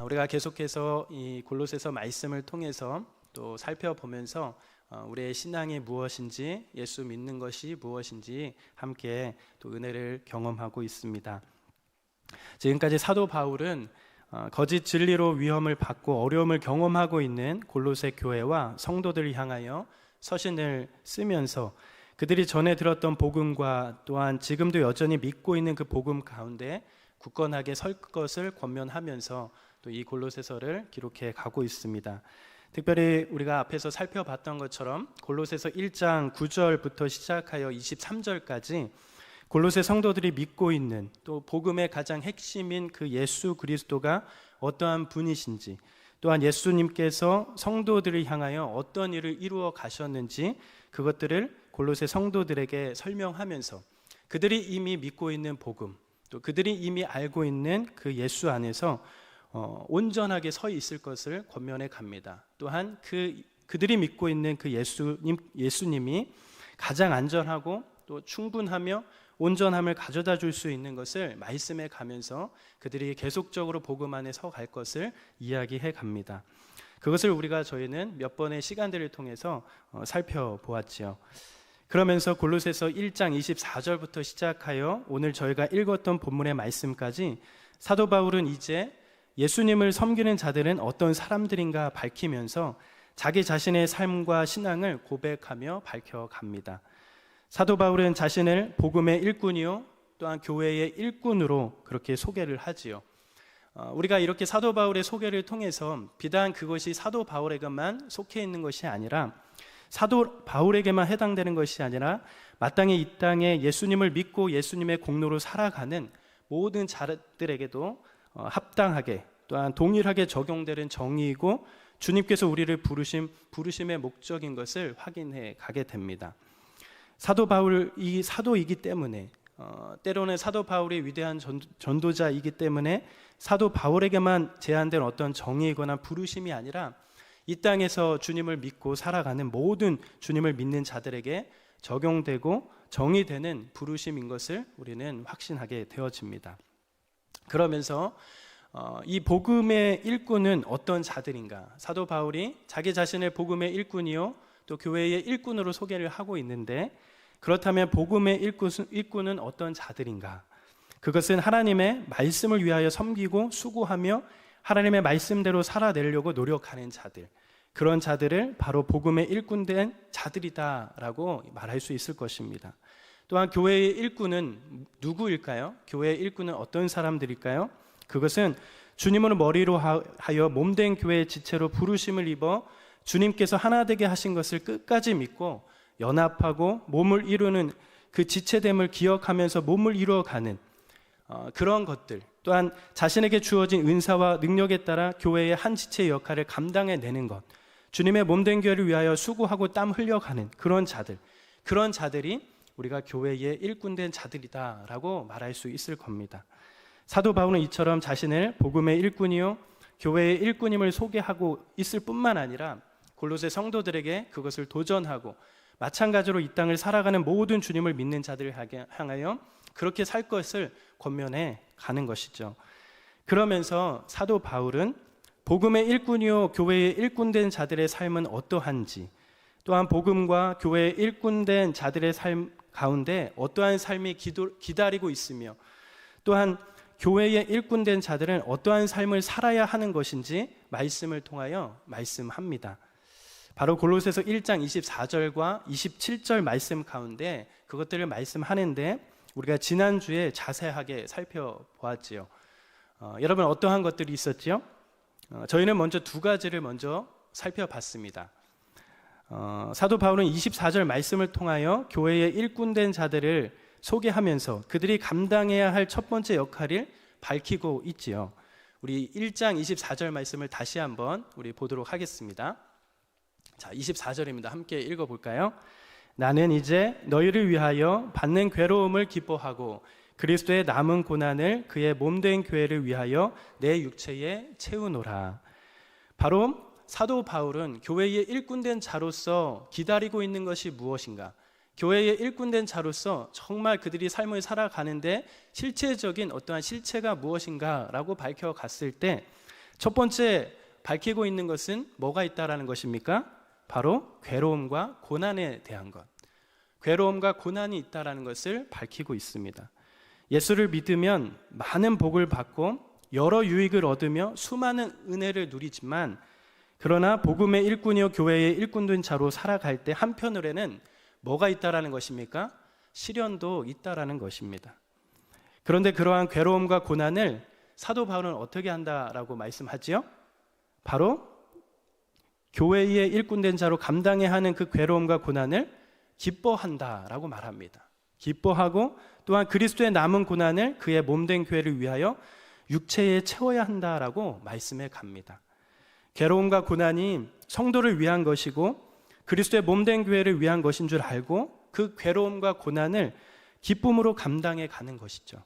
우리가 계속해서 이 골로새서 말씀을 통해서 또 살펴보면서 우리의 신앙이 무엇인지, 예수 믿는 것이 무엇인지 함께 또 은혜를 경험하고 있습니다. 지금까지 사도 바울은 거짓 진리로 위험을 받고 어려움을 경험하고 있는 골로새 교회와 성도들을 향하여 서신을 쓰면서 그들이 전에 들었던 복음과 또한 지금도 여전히 믿고 있는 그 복음 가운데 굳건하게 설 것을 권면하면서 또 이 골로새서를 기록해 가고 있습니다. 특별히 우리가 앞에서 살펴봤던 것처럼 골로새서 1장 9절부터 시작하여 23절까지 골로새 성도들이 믿고 있는 또 복음의 가장 핵심인 그 예수 그리스도가 어떠한 분이신지, 또한 예수님께서 성도들을 향하여 어떤 일을 이루어 가셨는지 그것들을 골로새 성도들에게 설명하면서 그들이 이미 믿고 있는 복음, 또 그들이 이미 알고 있는 그 예수 안에서 온전하게 서 있을 것을 권면해 갑니다. 또한 그들이 믿고 있는 그 예수님이 가장 안전하고 또 충분하며 온전함을 가져다 줄 수 있는 것을 말씀해 가면서 그들이 계속적으로 복음 안에 서 갈 것을 이야기해 갑니다. 그것을 저희는 몇 번의 시간들을 통해서 살펴보았지요. 그러면서 골로새서 1장 24절부터 시작하여 오늘 저희가 읽었던 본문의 말씀까지 사도 바울은 이제 예수님을 섬기는 자들은 어떤 사람들인가 밝히면서 자기 자신의 삶과 신앙을 고백하며 밝혀갑니다. 사도 바울은 자신을 복음의 일꾼이요 또한 교회의 일꾼으로 그렇게 소개를 하지요. 우리가 이렇게 사도 바울의 소개를 통해서 비단 그것이 사도 바울에게만 속해 있는 것이 아니라 사도 바울에게만 해당되는 것이 아니라 마땅히 이 땅에 예수님을 믿고 예수님의 공로로 살아가는 모든 자들에게도 합당하게 또한 동일하게 적용되는 정의이고 주님께서 우리를 부르심의 목적인 것을 확인해 가게 됩니다. 사도 바울이 사도이기 때문에 때로는 사도 바울이 위대한 전도자이기 때문에 사도 바울에게만 제한된 어떤 정의이거나 부르심이 아니라 이 땅에서 주님을 믿고 살아가는 모든 주님을 믿는 자들에게 적용되고 정의되는 부르심인 것을 우리는 확신하게 되어집니다. 그러면서 이 복음의 일꾼은 어떤 자들인가? 사도 바울이 자기 자신을 복음의 일꾼이요 또 교회의 일꾼으로 소개를 하고 있는데, 그렇다면 복음의 일꾼은 어떤 자들인가? 그것은 하나님의 말씀을 위하여 섬기고 수고하며 하나님의 말씀대로 살아내려고 노력하는 자들, 그런 자들을 바로 복음의 일꾼된 자들이다라고 말할 수 있을 것입니다. 또한 교회의 일꾼은 누구일까요? 교회의 일꾼은 어떤 사람들일까요? 그것은 주님을 머리로 하여 몸된 교회의 지체로 부르심을 입어 주님께서 하나 되게 하신 것을 끝까지 믿고 연합하고 몸을 이루는 그 지체됨을 기억하면서 몸을 이루어가는 그런 것들, 또한 자신에게 주어진 은사와 능력에 따라 교회의 한 지체의 역할을 감당해내는 것, 주님의 몸된 교회를 위하여 수고하고 땀 흘려가는 그런 자들이 우리가 교회의 일꾼된 자들이다라고 말할 수 있을 겁니다. 사도 바울은 이처럼 자신을 복음의 일꾼이요 교회의 일꾼임을 소개하고 있을 뿐만 아니라 골로새 성도들에게 그것을 도전하고 마찬가지로 이 땅을 살아가는 모든 주님을 믿는 자들을 향하여 그렇게 살 것을 권면해 가는 것이죠. 그러면서 사도 바울은 복음의 일꾼이요 교회의 일꾼된 자들의 삶은 어떠한지, 또한 복음과 교회의 일꾼된 자들의 삶 가운데 어떠한 삶이 기다리고 있으며, 또한 교회의 일꾼된 자들은 어떠한 삶을 살아야 하는 것인지 말씀을 통하여 말씀합니다. 바로 골로새서 1장 24절과 27절 말씀 가운데 그것들을 말씀하는데 우리가 지난주에 자세하게 살펴보았지요. 여러분 어떠한 것들이 있었지요? 저희는 먼저 두 가지를 먼저 살펴봤습니다. 사도 바울은 24절 말씀을 통하여 교회의 일꾼된 자들을 소개하면서 그들이 감당해야 할 첫 번째 역할을 밝히고 있지요. 우리 1장 24절 말씀을 다시 한번 우리 보도록 하겠습니다. 자, 24절입니다. 함께 읽어볼까요? 나는 이제 너희를 위하여 받는 괴로움을 기뻐하고 그리스도의 남은 고난을 그의 몸된 교회를 위하여 내 육체에 채우노라. 바로 사도 바울은 교회의 일꾼된 자로서 기다리고 있는 것이 무엇인가? 교회의 일꾼된 자로서 정말 그들이 삶을 살아가는데 실체적인 어떠한 실체가 무엇인가라고 밝혀갔을 때 첫 번째 밝히고 있는 것은 뭐가 있다라는 것입니까? 바로 괴로움과 고난에 대한 것. 괴로움과 고난이 있다라는 것을 밝히고 있습니다. 예수를 믿으면 많은 복을 받고 여러 유익을 얻으며 수많은 은혜를 누리지만, 그러나 복음의 일꾼이요 교회의 일꾼된 자로 살아갈 때 한편으로는 뭐가 있다라는 것입니까? 시련도 있다라는 것입니다. 그런데 그러한 괴로움과 고난을 사도 바울은 어떻게 한다라고 말씀하지요? 바로 교회의 일꾼된 자로 감당해야 하는 그 괴로움과 고난을 기뻐한다라고 말합니다. 기뻐하고 또한 그리스도의 남은 고난을 그의 몸된 교회를 위하여 육체에 채워야 한다라고 말씀해 갑니다. 괴로움과 고난이 성도를 위한 것이고 그리스도의 몸된 교회를 위한 것인 줄 알고 그 괴로움과 고난을 기쁨으로 감당해 가는 것이죠.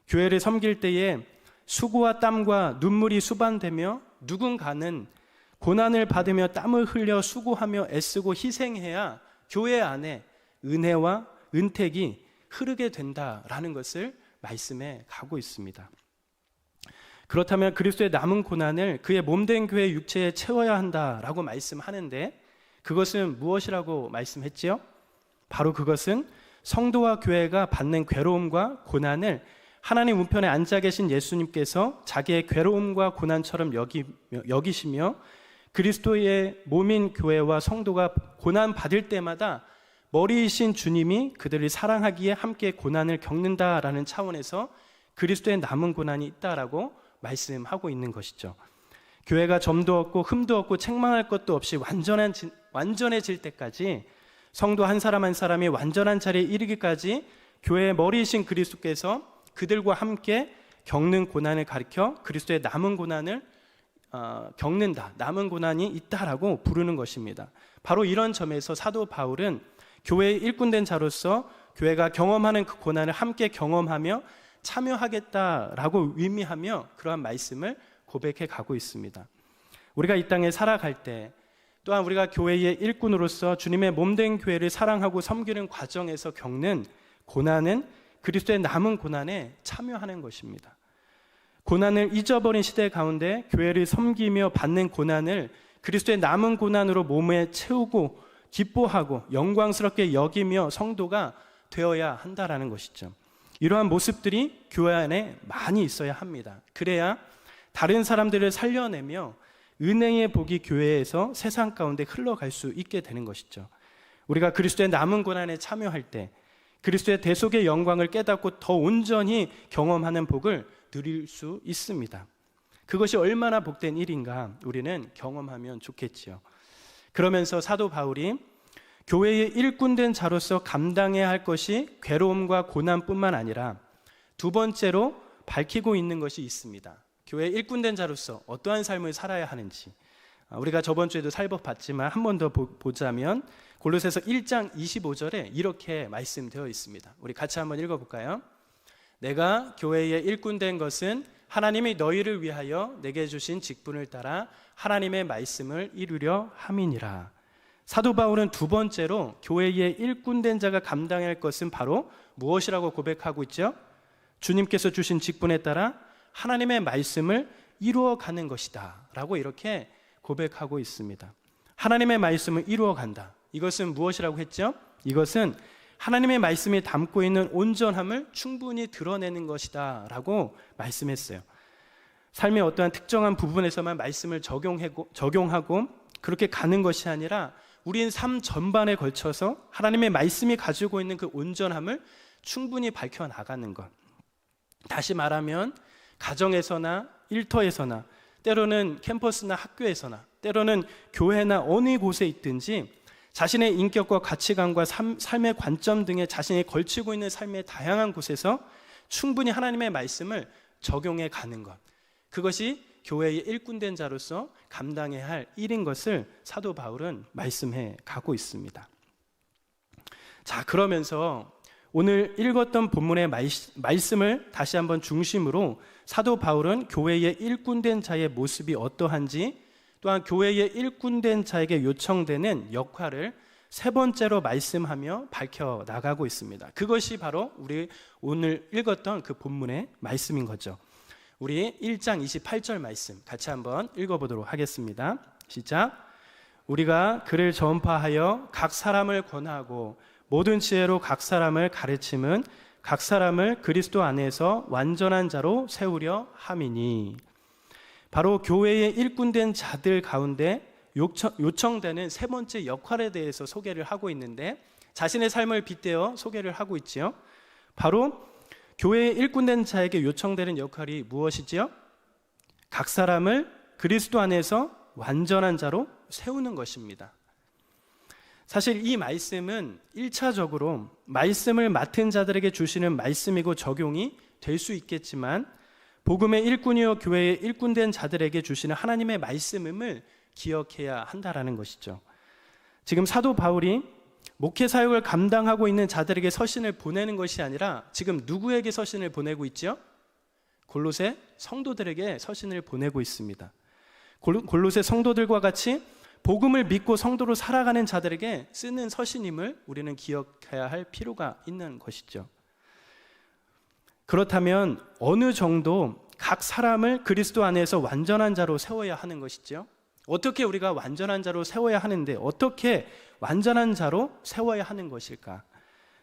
교회를 섬길 때에 수고와 땀과 눈물이 수반되며 누군가는 고난을 받으며 땀을 흘려 수고하며 애쓰고 희생해야 교회 안에 은혜와 은택이 흐르게 된다라는 것을 말씀해 가고 있습니다. 그렇다면 그리스도의 남은 고난을 그의 몸된 교회 육체에 채워야 한다라고 말씀하는데, 그것은 무엇이라고 말씀했지요? 바로 그것은 성도와 교회가 받는 괴로움과 고난을 하나님 우편에 앉아 계신 예수님께서 자기의 괴로움과 고난처럼 여기시며 그리스도의 몸인 교회와 성도가 고난 받을 때마다 머리이신 주님이 그들을 사랑하기에 함께 고난을 겪는다라는 차원에서 그리스도의 남은 고난이 있다라고 말씀하고 있는 것이죠. 교회가 점도 없고 흠도 없고 책망할 것도 없이 완전해질 때까지, 성도 한 사람 한 사람이 완전한 자리에 이르기까지 교회의 머리이신 그리스도께서 그들과 함께 겪는 고난을 가리켜 그리스도의 남은 고난을 겪는다, 남은 고난이 있다라고 부르는 것입니다. 바로 이런 점에서 사도 바울은 교회의 일꾼된 자로서 교회가 경험하는 그 고난을 함께 경험하며 참여하겠다라고 의미하며 그러한 말씀을 고백해 가고 있습니다. 우리가 이 땅에 살아갈 때, 또한 우리가 교회의 일꾼으로서 주님의 몸된 교회를 사랑하고 섬기는 과정에서 겪는 고난은 그리스도의 남은 고난에 참여하는 것입니다. 고난을 잊어버린 시대 가운데 교회를 섬기며 받는 고난을 그리스도의 남은 고난으로 몸에 채우고 기뻐하고 영광스럽게 여기며 성도가 되어야 한다라는 것이죠. 이러한 모습들이 교회 안에 많이 있어야 합니다. 그래야 다른 사람들을 살려내며 은혜의 복이 교회에서 세상 가운데 흘러갈 수 있게 되는 것이죠. 우리가 그리스도의 남은 고난에 참여할 때 그리스도의 대속의 영광을 깨닫고 더 온전히 경험하는 복을 누릴 수 있습니다. 그것이 얼마나 복된 일인가 우리는 경험하면 좋겠지요. 그러면서 사도 바울이 교회의 일꾼된 자로서 감당해야 할 것이 괴로움과 고난뿐만 아니라 두 번째로 밝히고 있는 것이 있습니다. 교회의 일꾼된 자로서 어떠한 삶을 살아야 하는지, 우리가 저번 주에도 살펴봤지만 한 번 더 보자면 골로새서 1장 25절에 이렇게 말씀되어 있습니다. 우리 같이 한번 읽어볼까요? 내가 교회의 일꾼된 것은 하나님이 너희를 위하여 내게 주신 직분을 따라 하나님의 말씀을 이루려 함이니라. 사도 바울은 두 번째로 교회의 일꾼된 자가 감당해야 할 것은 바로 무엇이라고 고백하고 있죠? 주님께서 주신 직분에 따라 하나님의 말씀을 이루어가는 것이다 라고 이렇게 고백하고 있습니다. 하나님의 말씀을 이루어간다. 이것은 무엇이라고 했죠? 이것은 하나님의 말씀이 담고 있는 온전함을 충분히 드러내는 것이다 라고 말씀했어요. 삶의 어떠한 특정한 부분에서만 말씀을 적용하고 그렇게 가는 것이 아니라 우리는 삶 전반에 걸쳐서 하나님의 말씀이 가지고 있는 그 온전함을 충분히 밝혀나가는 것. 다시 말하면 가정에서나 일터에서나 때로는 캠퍼스나 학교에서나 때로는 교회나 어느 곳에 있든지 자신의 인격과 가치관과 삶의 관점 등에 자신이 걸치고 있는 삶의 다양한 곳에서 충분히 하나님의 말씀을 적용해 가는 것, 그것이 교회의 일꾼된 자로서 감당해야 할 일인 것을 사도 바울은 말씀해 가고 있습니다. 자, 그러면서 오늘 읽었던 본문의 말씀을 다시 한번 중심으로 사도 바울은 교회의 일꾼된 자의 모습이 어떠한지, 또한 교회의 일꾼된 자에게 요청되는 역할을 세 번째로 말씀하며 밝혀나가고 있습니다. 그것이 바로 우리 오늘 읽었던 그 본문의 말씀인 거죠. 우리 1장 28절 말씀 같이 한번 읽어보도록 하겠습니다. 시작. 우리가 그를 전파하여 각 사람을 권하고 모든 지혜로 각 사람을 가르침은 각 사람을 그리스도 안에서 완전한 자로 세우려 함이니. 바로 교회의 일꾼된 자들 가운데 요청되는 세 번째 역할에 대해서 소개를 하고 있는데, 자신의 삶을 빗대어 소개를 하고 있지요. 바로 교회의 일꾼된 자에게 요청되는 역할이 무엇이지요? 각 사람을 그리스도 안에서 완전한 자로 세우는 것입니다. 사실 이 말씀은 1차적으로 말씀을 맡은 자들에게 주시는 말씀이고 적용이 될 수 있겠지만, 복음의 일꾼이요 교회의 일꾼된 자들에게 주시는 하나님의 말씀임을 기억해야 한다라는 것이죠. 지금 사도 바울이 목회 사역을 감당하고 있는 자들에게 서신을 보내는 것이 아니라 지금 누구에게 서신을 보내고 있죠? 골로새 성도들에게 서신을 보내고 있습니다. 골로새 성도들과 같이 복음을 믿고 성도로 살아가는 자들에게 쓰는 서신임을 우리는 기억해야 할 필요가 있는 것이죠. 그렇다면 어느 정도 각 사람을 그리스도 안에서 완전한 자로 세워야 하는 것이죠? 어떻게 우리가 완전한 자로 세워야 하는데, 어떻게 완전한 자로 세워야 하는 것일까?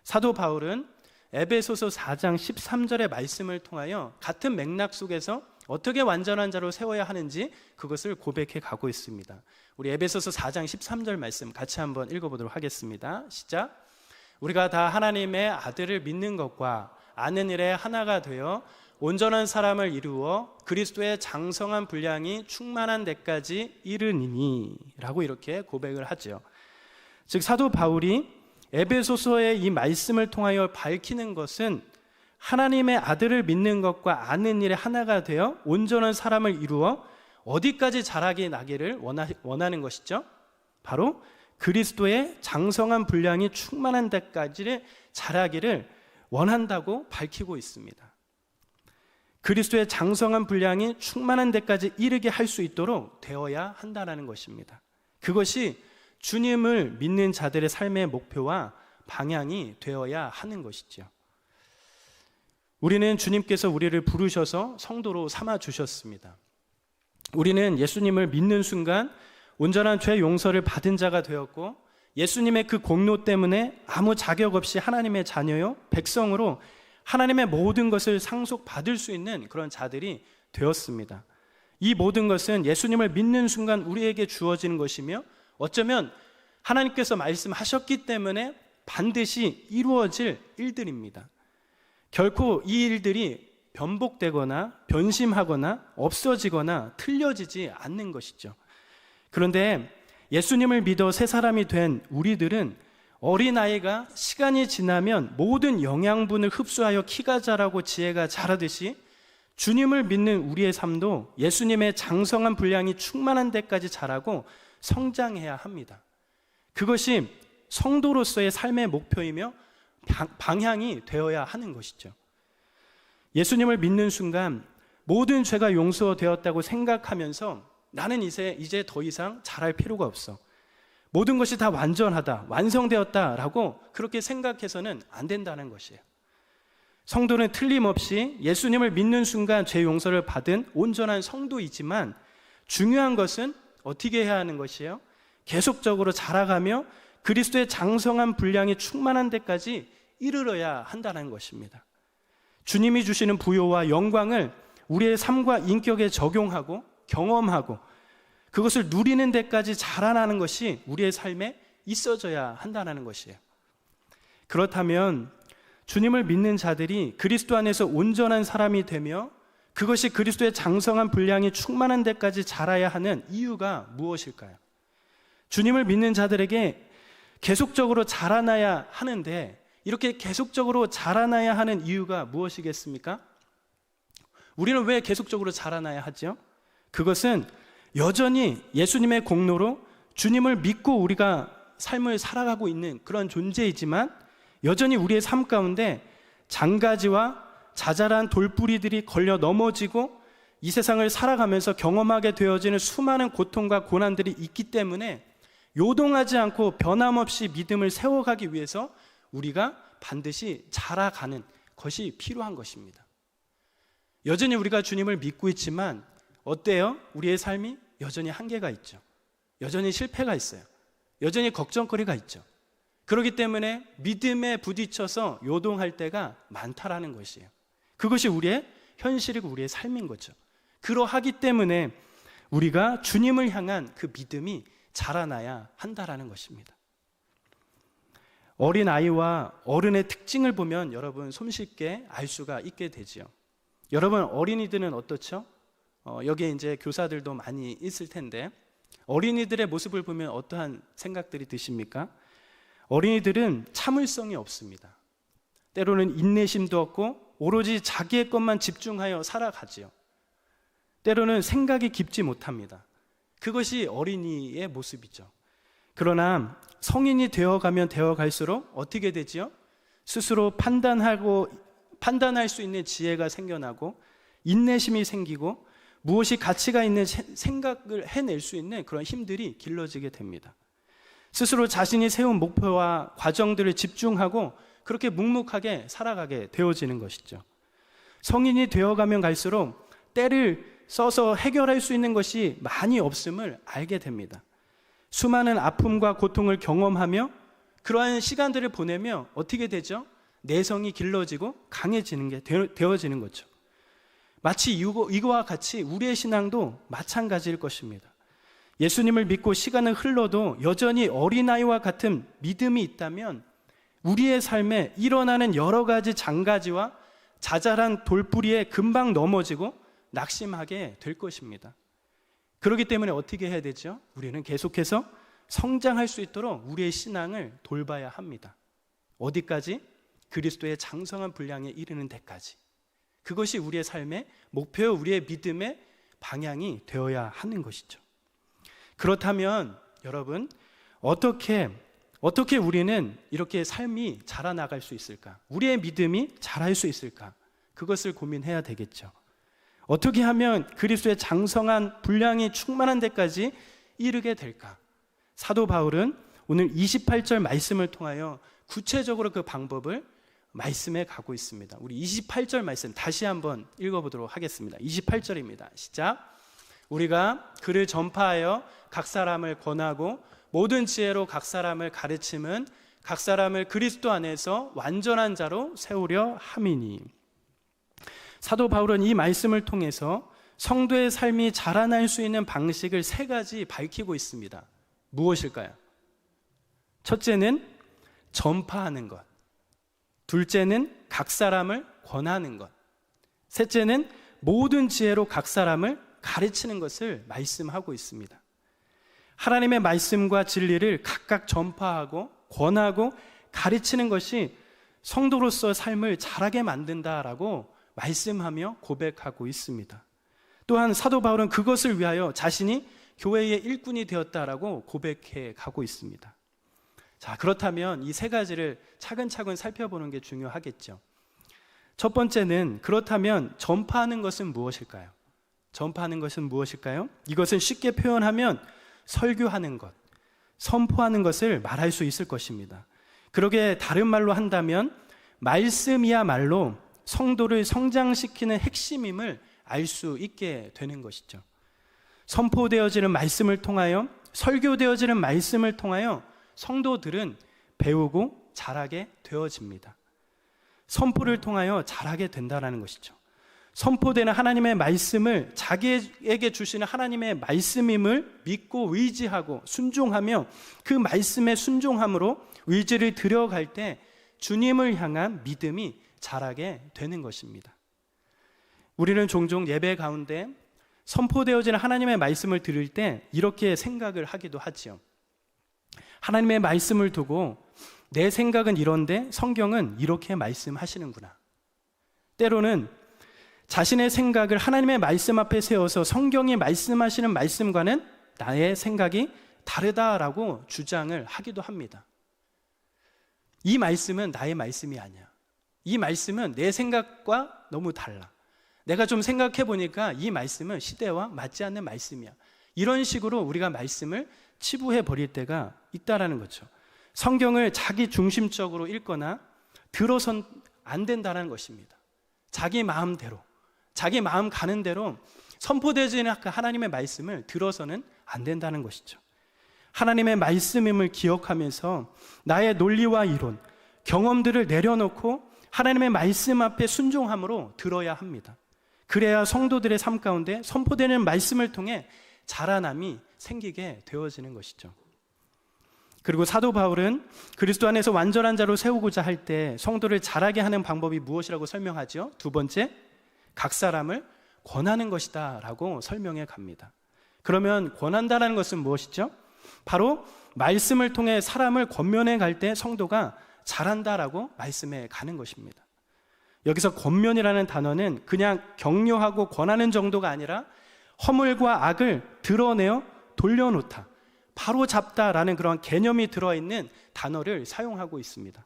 사도 바울은 에베소서 4장 13절의 말씀을 통하여 같은 맥락 속에서 어떻게 완전한 자로 세워야 하는지 그것을 고백해 가고 있습니다. 우리 에베소서 4장 13절 말씀 같이 한번 읽어보도록 하겠습니다. 시작. 우리가 다 하나님의 아들을 믿는 것과 아는 일에 하나가 되어 온전한 사람을 이루어 그리스도의 장성한 분량이 충만한 데까지 이르니니 라고 이렇게 고백을 하죠. 즉 사도 바울이 에베소서의 이 말씀을 통하여 밝히는 것은 하나님의 아들을 믿는 것과 아는 일에 하나가 되어 온전한 사람을 이루어 어디까지 자라게 나기를 원하는 것이죠. 바로 그리스도의 장성한 분량이 충만한 데까지 자라기를 원한다고 밝히고 있습니다. 그리스도의 장성한 분량이 충만한 데까지 이르게 할 수 있도록 되어야 한다는 것입니다. 그것이 주님을 믿는 자들의 삶의 목표와 방향이 되어야 하는 것이죠. 우리는 주님께서 우리를 부르셔서 성도로 삼아 주셨습니다. 우리는 예수님을 믿는 순간 온전한 죄 용서를 받은 자가 되었고, 예수님의 그 공로 때문에 아무 자격 없이 하나님의 자녀요 백성으로 하나님의 모든 것을 상속받을 수 있는 그런 자들이 되었습니다. 이 모든 것은 예수님을 믿는 순간 우리에게 주어지는 것이며, 어쩌면 하나님께서 말씀하셨기 때문에 반드시 이루어질 일들입니다. 결코 이 일들이 변복되거나 변심하거나 없어지거나 틀려지지 않는 것이죠. 그런데 예수님을 믿어 새 사람이 된 우리들은 어린아이가 시간이 지나면 모든 영양분을 흡수하여 키가 자라고 지혜가 자라듯이, 주님을 믿는 우리의 삶도 예수님의 장성한 분량이 충만한 데까지 자라고 성장해야 합니다. 그것이 성도로서의 삶의 목표이며 방향이 되어야 하는 것이죠. 예수님을 믿는 순간 모든 죄가 용서되었다고 생각하면서 나는 이제 더 이상 잘할 필요가 없어, 모든 것이 다 완전하다, 완성되었다라고 그렇게 생각해서는 안 된다는 것이에요. 성도는 틀림없이 예수님을 믿는 순간 죄 용서를 받은 온전한 성도이지만, 중요한 것은 어떻게 해야 하는 것이에요? 계속적으로 자라가며 그리스도의 장성한 분량이 충만한 데까지 이르러야 한다는 것입니다. 주님이 주시는 부요와 영광을 우리의 삶과 인격에 적용하고 경험하고 그것을 누리는 데까지 자라나는 것이 우리의 삶에 있어져야 한다는 것이에요. 그렇다면 주님을 믿는 자들이 그리스도 안에서 온전한 사람이 되며 그것이 그리스도의 장성한 분량이 충만한 데까지 자라야 하는 이유가 무엇일까요? 주님을 믿는 자들에게 계속적으로 자라나야 하는데, 이렇게 계속적으로 자라나야 하는 이유가 무엇이겠습니까? 우리는 왜 계속적으로 자라나야 하죠? 그것은 여전히 예수님의 공로로 주님을 믿고 우리가 삶을 살아가고 있는 그런 존재이지만, 여전히 우리의 삶 가운데 장가지와 자잘한 돌뿌리들이 걸려 넘어지고 이 세상을 살아가면서 경험하게 되어지는 수많은 고통과 고난들이 있기 때문에 요동하지 않고 변함없이 믿음을 세워가기 위해서 우리가 반드시 자라가는 것이 필요한 것입니다. 여전히 우리가 주님을 믿고 있지만 어때요? 우리의 삶이 여전히 한계가 있죠. 여전히 실패가 있어요. 여전히 걱정거리가 있죠. 그렇기 때문에 믿음에 부딪혀서 요동할 때가 많다라는 것이에요. 그것이 우리의 현실이고 우리의 삶인 거죠. 그러하기 때문에 우리가 주님을 향한 그 믿음이 자라나야 한다라는 것입니다. 어린아이와 어른의 특징을 보면 여러분 손쉽게 알 수가 있게 되죠. 여러분 어린이들은 어떻죠? 여기에 이제 교사들도 많이 있을 텐데 어린이들의 모습을 보면 어떠한 생각들이 드십니까? 어린이들은 참을성이 없습니다. 때로는 인내심도 없고 오로지 자기의 것만 집중하여 살아가지요. 때로는 생각이 깊지 못합니다. 그것이 어린이의 모습이죠. 그러나 성인이 되어가면 되어갈수록 어떻게 되지요? 스스로 판단할 수 있는 지혜가 생겨나고 인내심이 생기고 무엇이 가치가 있는 생각을 해낼 수 있는 그런 힘들이 길러지게 됩니다. 스스로 자신이 세운 목표와 과정들을 집중하고 그렇게 묵묵하게 살아가게 되어지는 것이죠. 성인이 되어가면 갈수록 때를 써서 해결할 수 있는 것이 많이 없음을 알게 됩니다. 수많은 아픔과 고통을 경험하며 그러한 시간들을 보내며 어떻게 되죠? 내성이 길러지고 강해지는 게 되어지는 거죠. 마치 이거와 같이 우리의 신앙도 마찬가지일 것입니다. 예수님을 믿고 시간은 흘러도 여전히 어린아이와 같은 믿음이 있다면 우리의 삶에 일어나는 여러 가지 장가지와 자잘한 돌뿌리에 금방 넘어지고 낙심하게 될 것입니다. 그렇기 때문에 어떻게 해야 되죠? 우리는 계속해서 성장할 수 있도록 우리의 신앙을 돌봐야 합니다. 어디까지? 그리스도의 장성한 분량에 이르는 데까지. 그것이 우리의 삶의 목표요, 우리의 믿음의 방향이 되어야 하는 것이죠. 그렇다면 여러분, 어떻게 우리는 이렇게 삶이 자라나갈 수 있을까? 우리의 믿음이 자랄 수 있을까? 그것을 고민해야 되겠죠. 어떻게 하면 그리스도의 장성한 분량이 충만한 데까지 이르게 될까? 사도 바울은 오늘 28절 말씀을 통하여 구체적으로 그 방법을 말씀해 가고 있습니다. 우리 28절 말씀 다시 한번 읽어보도록 하겠습니다. 28절입니다. 시작. 우리가 그를 전파하여 각 사람을 권하고 모든 지혜로 각 사람을 가르침은 각 사람을 그리스도 안에서 완전한 자로 세우려 함이니. 사도 바울은 이 말씀을 통해서 성도의 삶이 자라날 수 있는 방식을 세 가지 밝히고 있습니다. 무엇일까요? 첫째는 전파하는 것, 둘째는 각 사람을 권하는 것, 셋째는 모든 지혜로 각 사람을 가르치는 것을 말씀하고 있습니다. 하나님의 말씀과 진리를 각각 전파하고 권하고 가르치는 것이 성도로서 삶을 자라게 만든다라고 말씀하며 고백하고 있습니다. 또한 사도 바울은 그것을 위하여 자신이 교회의 일꾼이 되었다라고 고백해 가고 있습니다. 자, 그렇다면 이 세 가지를 차근차근 살펴보는 게 중요하겠죠. 첫 번째는 그렇다면 전파하는 것은 무엇일까요? 전파하는 것은 무엇일까요? 이것은 쉽게 표현하면 설교하는 것, 선포하는 것을 말할 수 있을 것입니다. 그러게 다른 말로 한다면 말씀이야말로 성도를 성장시키는 핵심임을 알 수 있게 되는 것이죠. 선포되어지는 말씀을 통하여, 설교되어지는 말씀을 통하여 성도들은 배우고 자라게 되어집니다. 선포를 통하여 자라게 된다는 것이죠. 선포되는 하나님의 말씀을 자기에게 주시는 하나님의 말씀임을 믿고 의지하고 순종하며 그 말씀의 순종함으로 의지를 들여갈 때 주님을 향한 믿음이 자라게 되는 것입니다. 우리는 종종 예배 가운데 선포되어지는 하나님의 말씀을 들을 때 이렇게 생각을 하기도 하지요. 하나님의 말씀을 두고 내 생각은 이런데 성경은 이렇게 말씀하시는구나. 때로는 자신의 생각을 하나님의 말씀 앞에 세워서 성경이 말씀하시는 말씀과는 나의 생각이 다르다라고 주장을 하기도 합니다. 이 말씀은 나의 말씀이 아니야. 이 말씀은 내 생각과 너무 달라. 내가 좀 생각해 보니까 이 말씀은 시대와 맞지 않는 말씀이야. 이런 식으로 우리가 말씀을 치부해 버릴 때가 있다라는 거죠. 성경을 자기 중심적으로 읽거나 들어선 안 된다는 것입니다. 자기 마음대로 자기 마음 가는 대로 선포되지는 하나님의 말씀을 들어서는 안 된다는 것이죠. 하나님의 말씀임을 기억하면서 나의 논리와 이론, 경험들을 내려놓고 하나님의 말씀 앞에 순종함으로 들어야 합니다. 그래야 성도들의 삶 가운데 선포되는 말씀을 통해 자라남이 생기게 되어지는 것이죠. 그리고 사도 바울은 그리스도 안에서 완전한 자로 세우고자 할 때 성도를 자라게 하는 방법이 무엇이라고 설명하죠? 두 번째, 각 사람을 권하는 것이다 라고 설명해 갑니다. 그러면 권한다라는 것은 무엇이죠? 바로 말씀을 통해 사람을 권면해 갈 때 성도가 자란다라고 말씀해 가는 것입니다. 여기서 권면이라는 단어는 그냥 격려하고 권하는 정도가 아니라 허물과 악을 드러내어 돌려놓다, 바로 잡다라는 그런 개념이 들어있는 단어를 사용하고 있습니다.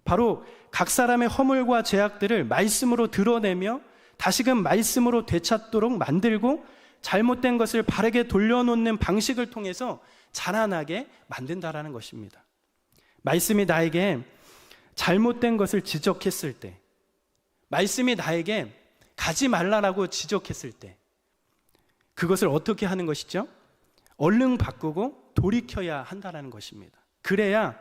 바로 각 사람의 허물과 죄악들을 말씀으로 드러내며 다시금 말씀으로 되찾도록 만들고 잘못된 것을 바르게 돌려놓는 방식을 통해서 자라나게 만든다라는 것입니다. 말씀이 나에게 잘못된 것을 지적했을 때, 말씀이 나에게 가지 말라라고 지적했을 때 그것을 어떻게 하는 것이죠? 얼른 바꾸고 돌이켜야 한다는 것입니다. 그래야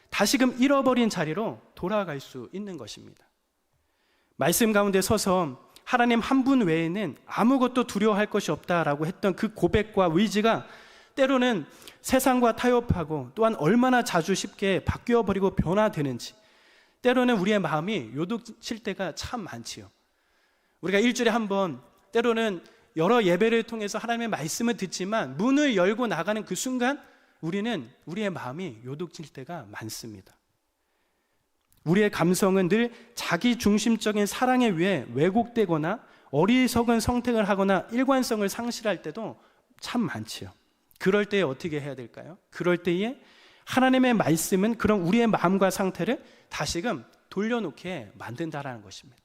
다시금 잃어버린 자리로 돌아갈 수 있는 것입니다. 말씀 가운데 서서 하나님 한 분 외에는 아무것도 두려워할 것이 없다라고 했던 그 고백과 의지가 때로는 세상과 타협하고 또한 얼마나 자주 쉽게 바뀌어버리고 변화되는지, 때로는 우리의 마음이 요동칠 때가 참 많지요. 우리가 일주일에 한 번, 때로는 여러 예배를 통해서 하나님의 말씀을 듣지만 문을 열고 나가는 그 순간 우리의 마음이 요동칠 때가 많습니다. 우리의 감성은 늘 자기 중심적인 사랑에 의해 왜곡되거나 어리석은 선택을 하거나 일관성을 상실할 때도 참 많지요. 그럴 때에 어떻게 해야 될까요? 그럴 때에 하나님의 말씀은 그런 우리의 마음과 상태를 다시금 돌려놓게 만든다라는 것입니다.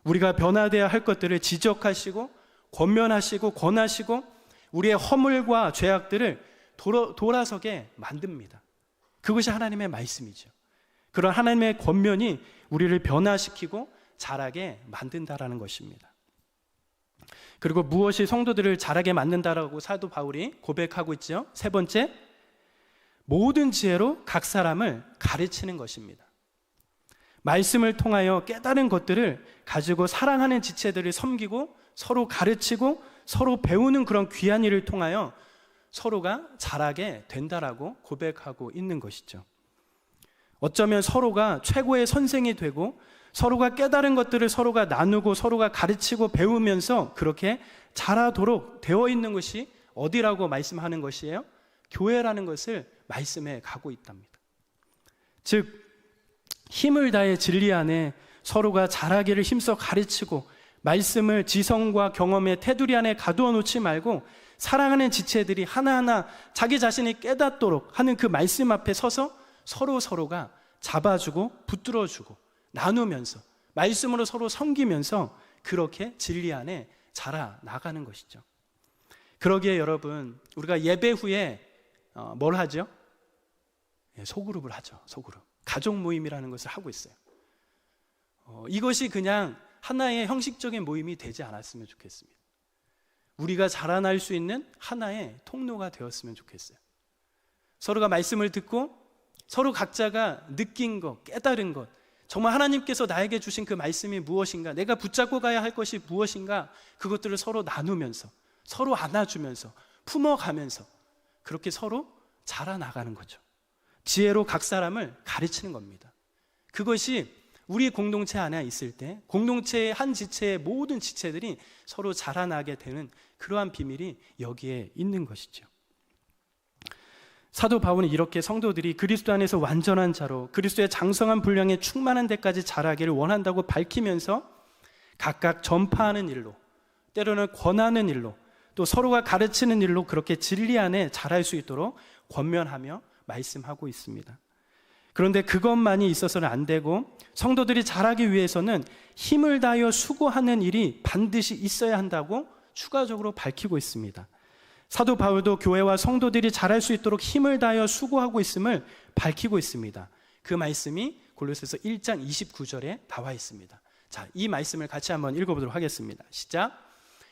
우리가 변화되어야 할 것들을 지적하시고 권면하시고 권하시고 우리의 허물과 죄악들을 돌아서게 만듭니다. 그것이 하나님의 말씀이죠. 그런 하나님의 권면이 우리를 변화시키고 자라게 만든다라는 것입니다. 그리고 무엇이 성도들을 자라게 만든다라고 사도 바울이 고백하고 있죠? 세 번째, 모든 지혜로 각 사람을 가르치는 것입니다. 말씀을 통하여 깨달은 것들을 가지고 사랑하는 지체들을 섬기고 서로 가르치고 서로 배우는 그런 귀한 일을 통하여 서로가 자라게 된다라고 고백하고 있는 것이죠. 어쩌면 서로가 최고의 선생이 되고 서로가 깨달은 것들을 서로가 나누고 서로가 가르치고 배우면서 그렇게 자라도록 되어 있는 것이 어디라고 말씀하는 것이에요? 교회라는 것을 말씀해 가고 있답니다. 즉 힘을 다해 진리 안에 서로가 자라기를 힘써 가르치고 말씀을 지성과 경험의 테두리 안에 가두어 놓지 말고 사랑하는 지체들이 하나하나 자기 자신이 깨닫도록 하는 그 말씀 앞에 서서 서로가 잡아주고 붙들어주고 나누면서 말씀으로 서로 섬기면서 그렇게 진리 안에 자라나가는 것이죠. 그러기에 여러분, 우리가 예배 후에 뭘 하죠? 소그룹을 하죠. 소그룹. 가족 모임이라는 것을 하고 있어요. 이것이 그냥 하나의 형식적인 모임이 되지 않았으면 좋겠습니다. 우리가 자라날 수 있는 하나의 통로가 되었으면 좋겠어요. 서로가 말씀을 듣고 서로 각자가 느낀 것, 깨달은 것, 정말 하나님께서 나에게 주신 그 말씀이 무엇인가, 내가 붙잡고 가야 할 것이 무엇인가, 그것들을 서로 나누면서 서로 안아주면서 품어가면서 그렇게 서로 자라나가는 거죠. 지혜로 각 사람을 가르치는 겁니다. 그것이 우리 공동체 안에 있을 때 공동체의 한 지체의 모든 지체들이 서로 자라나게 되는 그러한 비밀이 여기에 있는 것이죠. 사도 바울은 이렇게 성도들이 그리스도 안에서 완전한 자로 그리스도의 장성한 분량에 충만한 데까지 자라기를 원한다고 밝히면서 각각 전파하는 일로, 때로는 권하는 일로, 또 서로가 가르치는 일로 그렇게 진리 안에 자랄 수 있도록 권면하며 말씀하고 있습니다. 그런데 그것만이 있어서는 안 되고 성도들이 자라기 위해서는 힘을 다하여 수고하는 일이 반드시 있어야 한다고 추가적으로 밝히고 있습니다. 사도 바울도 교회와 성도들이 자랄 수 있도록 힘을 다하여 수고하고 있음을 밝히고 있습니다. 그 말씀이 골로새서 1장 29절에 나와 있습니다. 자, 이 말씀을 같이 한번 읽어보도록 하겠습니다. 시작.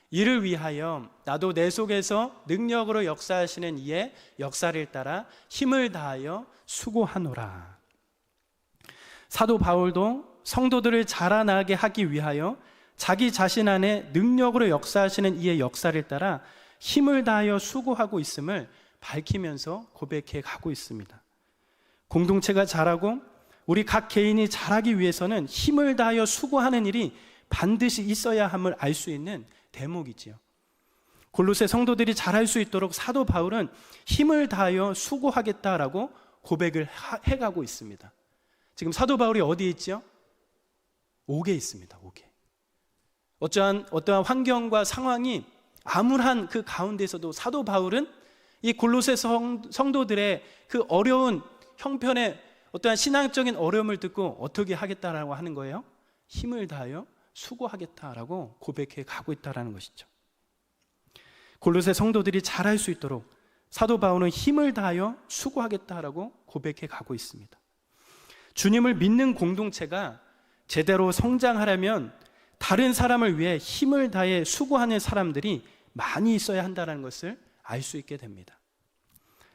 이를 위하여 나도 내 속에서 능력으로 역사하시는 이의 역사를 따라 힘을 다하여 수고하노라. 사도 바울도 성도들을 자라나게 하기 위하여 자기 자신 안에 능력으로 역사하시는 이의 역사를 따라 힘을 다하여 수고하고 있음을 밝히면서 고백해 가고 있습니다. 공동체가 자라고 우리 각 개인이 자라기 위해서는 힘을 다하여 수고하는 일이 반드시 있어야 함을 알 수 있는 대목이지요. 골로새 성도들이 자랄 수 있도록 사도 바울은 힘을 다하여 수고하겠다라고 고백을 해가고 있습니다. 지금 사도 바울이 어디에 있지요? 옥에 있습니다. 옥에. 어떠한 환경과 상황이 암울한 그 가운데서도 사도 바울은 이 골로새 성도들의 그 어려운 형편의 어떠한 신앙적인 어려움을 듣고 어떻게 하겠다라고 하는 거예요? 힘을 다하여 수고하겠다라고 고백해 가고 있다는 것이죠. 골로새 성도들이 잘할 수 있도록 사도 바울은 힘을 다하여 수고하겠다라고 고백해 가고 있습니다. 주님을 믿는 공동체가 제대로 성장하려면 다른 사람을 위해 힘을 다해 수고하는 사람들이 많이 있어야 한다는 것을 알 수 있게 됩니다.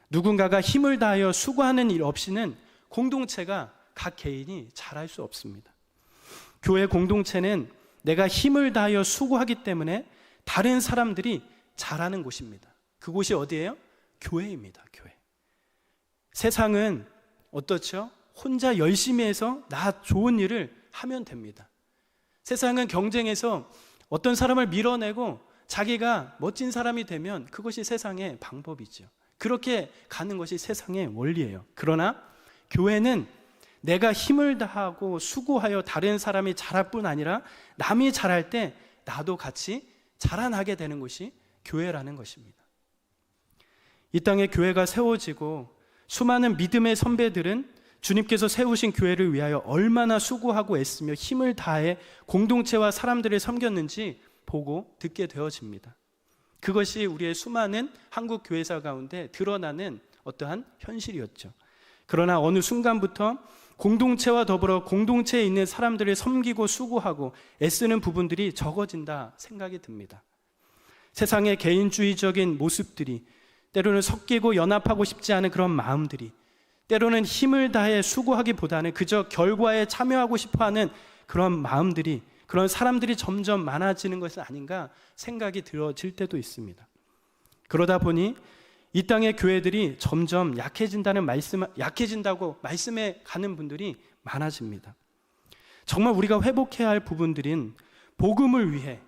누군가가 힘을 다하여 수고하는 일 없이는 공동체가 각 개인이 잘할 수 없습니다. 교회 공동체는 내가 힘을 다하여 수고하기 때문에 다른 사람들이 잘하는 곳입니다. 그곳이 어디예요? 교회입니다. 교회. 세상은 어떻죠? 혼자 열심히 해서 나 좋은 일을 하면 됩니다. 세상은 경쟁해서 어떤 사람을 밀어내고 자기가 멋진 사람이 되면 그것이 세상의 방법이죠. 그렇게 가는 것이 세상의 원리예요. 그러나 교회는 내가 힘을 다하고 수고하여 다른 사람이 자랄 뿐 아니라 남이 자랄 때 나도 같이 자라나게 되는 것이 교회라는 것입니다. 이 땅에 교회가 세워지고 수많은 믿음의 선배들은 주님께서 세우신 교회를 위하여 얼마나 수고하고 애쓰며 힘을 다해 공동체와 사람들을 섬겼는지 보고 듣게 되어집니다. 그것이 우리의 수많은 한국 교회사 가운데 드러나는 어떠한 현실이었죠. 그러나 어느 순간부터 공동체와 더불어 공동체에 있는 사람들을 섬기고 수고하고 애쓰는 부분들이 적어진다 생각이 듭니다. 세상의 개인주의적인 모습들이, 때로는 섞이고 연합하고 싶지 않은 그런 마음들이, 때로는 힘을 다해 수고하기보다는 그저 결과에 참여하고 싶어하는 그런 마음들이, 그런 사람들이 점점 많아지는 것은 아닌가 생각이 들어질 때도 있습니다. 그러다 보니 이 땅의 교회들이 점점 약해진다고 말씀해 가는 분들이 많아집니다. 정말 우리가 회복해야 할 부분들인 복음을 위해,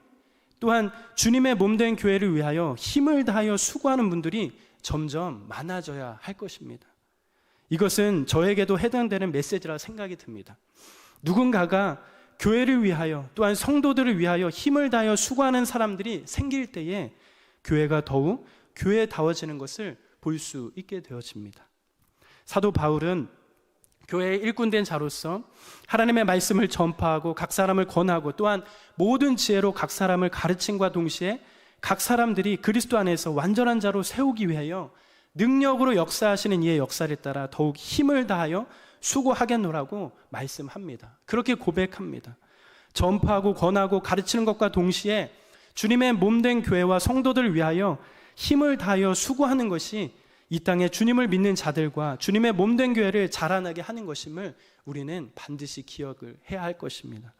또한 주님의 몸된 교회를 위하여 힘을 다하여 수고하는 분들이 점점 많아져야 할 것입니다. 이것은 저에게도 해당되는 메시지라 생각이 듭니다. 누군가가 교회를 위하여, 또한 성도들을 위하여 힘을 다하여 수고하는 사람들이 생길 때에 교회가 더욱 교회다워지는 것을 볼 수 있게 되어집니다. 사도 바울은 교회의 일꾼된 자로서 하나님의 말씀을 전파하고 각 사람을 권하고 또한 모든 지혜로 각 사람을 가르침과 동시에 각 사람들이 그리스도 안에서 완전한 자로 세우기 위하여 능력으로 역사하시는 이의 역사를 따라 더욱 힘을 다하여 수고하겠노라고 말씀합니다. 그렇게 고백합니다. 전파하고 권하고 가르치는 것과 동시에 주님의 몸된 교회와 성도들을 위하여 힘을 다하여 수고하는 것이 이 땅에 주님을 믿는 자들과 주님의 몸된 교회를 자라나게 하는 것임을 우리는 반드시 기억을 해야 할 것입니다.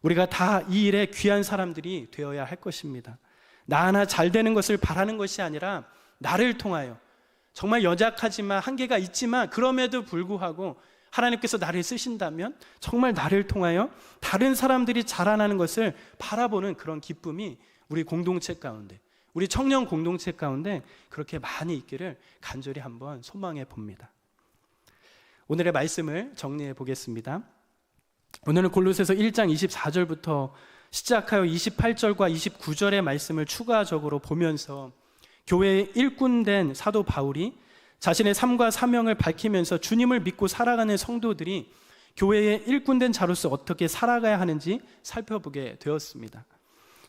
우리가 다 이 일에 귀한 사람들이 되어야 할 것입니다. 나 하나 잘 되는 것을 바라는 것이 아니라 나를 통하여, 정말 연약하지만 한계가 있지만 그럼에도 불구하고 하나님께서 나를 쓰신다면 정말 나를 통하여 다른 사람들이 자라나는 것을 바라보는 그런 기쁨이 우리 공동체 가운데, 우리 청년 공동체 가운데 그렇게 많이 있기를 간절히 한번 소망해 봅니다. 오늘의 말씀을 정리해 보겠습니다. 오늘은 골로새서 1장 24절부터 시작하여 28절과 29절의 말씀을 추가적으로 보면서 교회의 일꾼된 사도 바울이 자신의 삶과 사명을 밝히면서 주님을 믿고 살아가는 성도들이 교회의 일꾼된 자로서 어떻게 살아가야 하는지 살펴보게 되었습니다.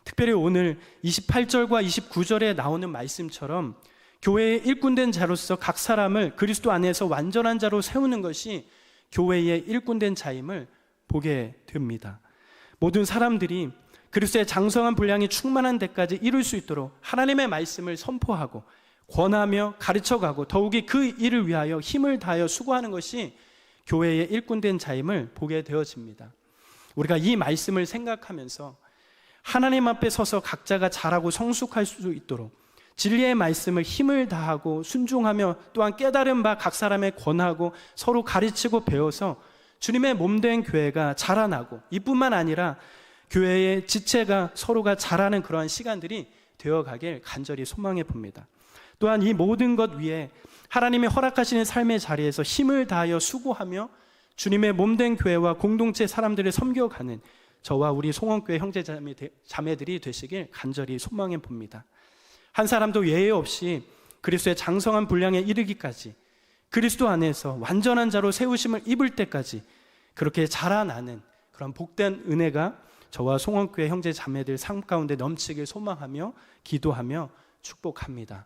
특별히 오늘 28절과 29절에 나오는 말씀처럼 교회의 일꾼된 자로서 각 사람을 그리스도 안에서 완전한 자로 세우는 것이 교회의 일꾼된 자임을 보게 됩니다. 모든 사람들이 그리스도의 장성한 분량이 충만한 데까지 이룰 수 있도록 하나님의 말씀을 선포하고 권하며 가르쳐가고 더욱이 그 일을 위하여 힘을 다하여 수고하는 것이 교회의 일꾼된 자임을 보게 되어집니다. 우리가 이 말씀을 생각하면서 하나님 앞에 서서 각자가 잘하고 성숙할 수 있도록 진리의 말씀을 힘을 다하고 순종하며 또한 깨달은 바 각 사람에 권하고 서로 가르치고 배워서 주님의 몸된 교회가 자라나고 이뿐만 아니라 교회의 지체가 서로가 자라는 그러한 시간들이 되어가길 간절히 소망해 봅니다. 또한 이 모든 것 위에 하나님이 허락하시는 삶의 자리에서 힘을 다하여 수고하며 주님의 몸된 교회와 공동체 사람들을 섬겨가는 저와 우리 송원교회 형제 자매들이 되시길 간절히 소망해 봅니다. 한 사람도 예외 없이 그리스도의 장성한 분량에 이르기까지 그리스도 안에서 완전한 자로 세우심을 입을 때까지 그렇게 자라나는 그런 복된 은혜가 저와 송원교회 형제 자매들 삶 가운데 넘치길 소망하며 기도하며 축복합니다.